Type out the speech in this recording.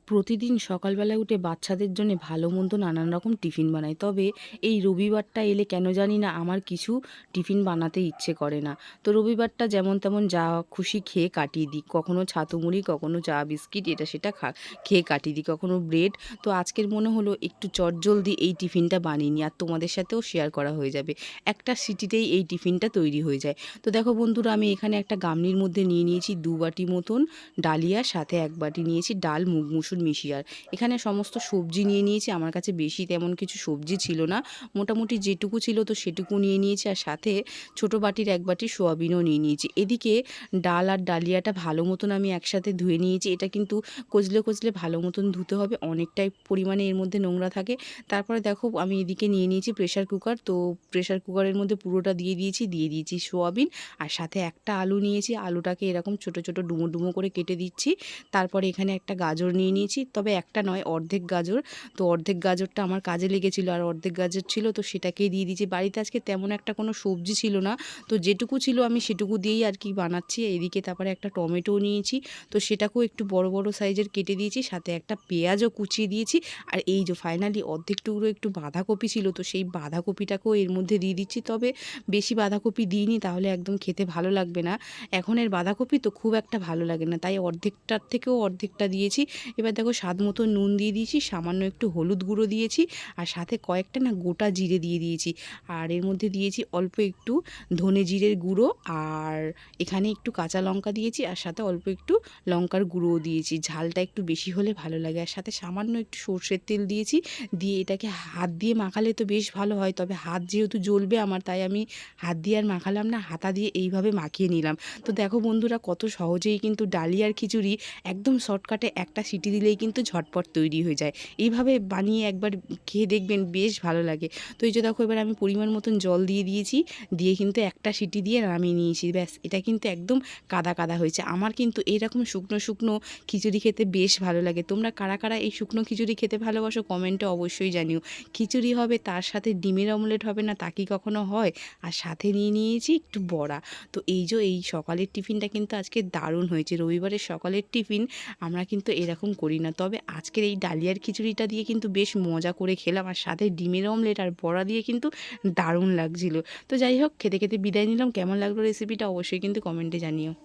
প্রতিদিন সকালবেলায় উঠে বাচ্চাদের জন্য ভালো মন্দ নানান রকম টিফিন বানাই। তবে এই রবিবারটা এলে কেন জানি না আমার কিছু টিফিন বানাতে ইচ্ছে করে না। তো রবিবারটা যেমন তেমন যা খুশি খেয়ে কাটিয়ে দিই। কখনো ছাতু মুড়ি, কখনো চা বিস্কিট এটা সেটা খেয়ে কাটিয়ে দিই। কখনো ব্রেড। তো আজকের মনে হলো একটু চটজলদি এই টিফিনটা বানিয়ে নিই। আর তোমাদের সাথেও শেয়ার করা হয়ে যাবে। একটা সিটিতেই এই টিফিনটা তৈরি হয়ে যায়। তো দেখো বন্ধুরা, আমি এখানে একটা গামলির মধ্যে নিয়ে নিয়েছি ২ বাটি মতন ডালিয়া, সাথে ১ বাটি নিয়েছি ডাল, মুগ মুসুর মিশিয়ে। আর এখানে সমস্ত সবজি নিয়ে নিয়েছি। আমার কাছে বেশি তেমন কিছু সবজি ছিল না। মোটামুটি যেটুকু ছিল তো সেটুকু নিয়ে নিয়েছি। আর সাথে ছোট বাটির ১ বাটি সোয়াবিনও নিয়ে নিয়েছি। এদিকে ডাল আর ডালিয়াটা ভালো মতন আমি একসাথে ধুয়ে নিয়েছি। এটা কিন্তু কচলে, কচলে ভালো মতন ধুতে হবে। অনেকটাই পরিমাণে এর মধ্যে নোংরা থাকে। তারপরে দেখো আমি এদিকে নিয়ে নিয়েছি প্রেশার কুকার। তো প্রেশার কুকারের মধ্যে পুরোটা দিয়ে দিয়েছি সোয়াবিন। আর সাথে একটা আলু নিয়েছি। আলুটাকে এরকম ছোট, ছোট ডুমো, ডুমো করে কেটে দিচ্ছি। তারপরে এখানে একটা গাজর নিয়ে নিয়েছি। তবে একটা নয়, অর্ধেক গাজর। তো অর্ধেক গাজরটা আমার কাজে লেগেছিল আর অর্ধেক গাজর ছিল তো সেটাকেই দিয়ে দিয়েছি। বাড়িতে আজকে তেমন একটা কোনো সবজি ছিল না। তো যেটুকু ছিল আমি সেটুকু দিয়েই আর কি বানাচ্ছি। এদিকে তারপরে একটা টমেটোও নিয়েছি। তো সেটাকেও একটু বড়, বড় সাইজের কেটে দিয়েছি। সাথে একটা পেঁয়াজও কুচিয়ে দিয়েছি। আর এই যে ফাইনালি অর্ধেক টুকরো একটু বাঁধাকপি ছিল তো সেই বাঁধাকপিটাকেও এর মধ্যে দিয়ে দিচ্ছি। তবে বেশি বাঁধাকপি দিইনি, তাহলে একদম খেতে ভালো লাগবে না। এখনের বাঁধাকপি তো খুব একটা ভালো লাগে না, তাই অর্ধেকটার থেকেও অর্ধেকটা দিয়েছি। এবার দেখো স্বাদ মতো নুন দিয়ে দিয়েছি, সামান্য একটু হলুদ গুঁড়ো দিয়েছি আর সাথে কয়েকটা না গোটা জিরে দিয়ে দিয়েছি। আর এর মধ্যে দিয়েছি অল্প একটু ধনে জিরের গুঁড়ো। আর এখানে একটু কাঁচা লঙ্কা দিয়েছি আর সাথে অল্প একটু লঙ্কার গুঁড়োও দিয়েছি। ঝালটা একটু বেশি হলে ভালো লাগে। আর সাথে সামান্য একটু সর্ষের তেল দিয়েছি। দিয়ে এটাকে হাত দিয়ে মাখালে তো বেশ ভালো হয়, তবে হাত যেহেতু জ্বলবে আমার, তাই আমি হাত দিয়ে আর মাখালাম না, হাতা দিয়ে এইভাবে মাখিয়ে নিলাম। তো দেখো বন্ধুরা, কত সহজেই কিন্তু ডালিয়ার খিচুড়ি একদম শর্টকাটে একটা সিটি দিলেই কিন্তু ঝটপট তৈরি হয়ে যায়। এইভাবে বানিয়ে একবার খেয়ে দেখবেন, বেশ ভালো লাগে। তো এই যে দেখো, এবার আমি পরিমাণ মতন জল দিয়ে দিয়েছি। দিয়ে কিন্তু একটা সিটি দিয়ে নামিয়ে নিয়েছি। ব্যাস, এটা কিন্তু একদম কাদা কাদা হয়েছে। আমার কিন্তু এইরকম শুকনো শুকনো খিচুড়ি খেতে বেশ ভালো লাগে। তোমরা কারা কারা এই শুকনো খিচুড়ি খেতে ভালোবাসো কমেন্টে অবশ্যই জানিও। খিচুড়ি হবে, তার সাথে ডিমের অমলেট হবে না, তা কি কখনো হয়? আর সাথে নিয়ে নিয়েছি একটু বড়া। তো এই যে এই সকালের টিফিনটা কিন্তু আজকে দারুণ হয়েছে। রবিবারের সকালের টিফিন আমরা কিন্তু এরকম করি না। তবে আজকের এই ডালিয়ার খিচুড়িটা দিয়ে কিন্তু বেশ মজা করে খেলাম। আর সাথে ডিমের অমলেট আর বড়া দিয়ে কিন্তু দারুণ লাগছিল। তো যাই হোক, খেতে খেতে বিদায় নিলাম। কেমন লাগলো রেসিপিটা অবশ্যই কিন্তু কমেন্টে জানিও।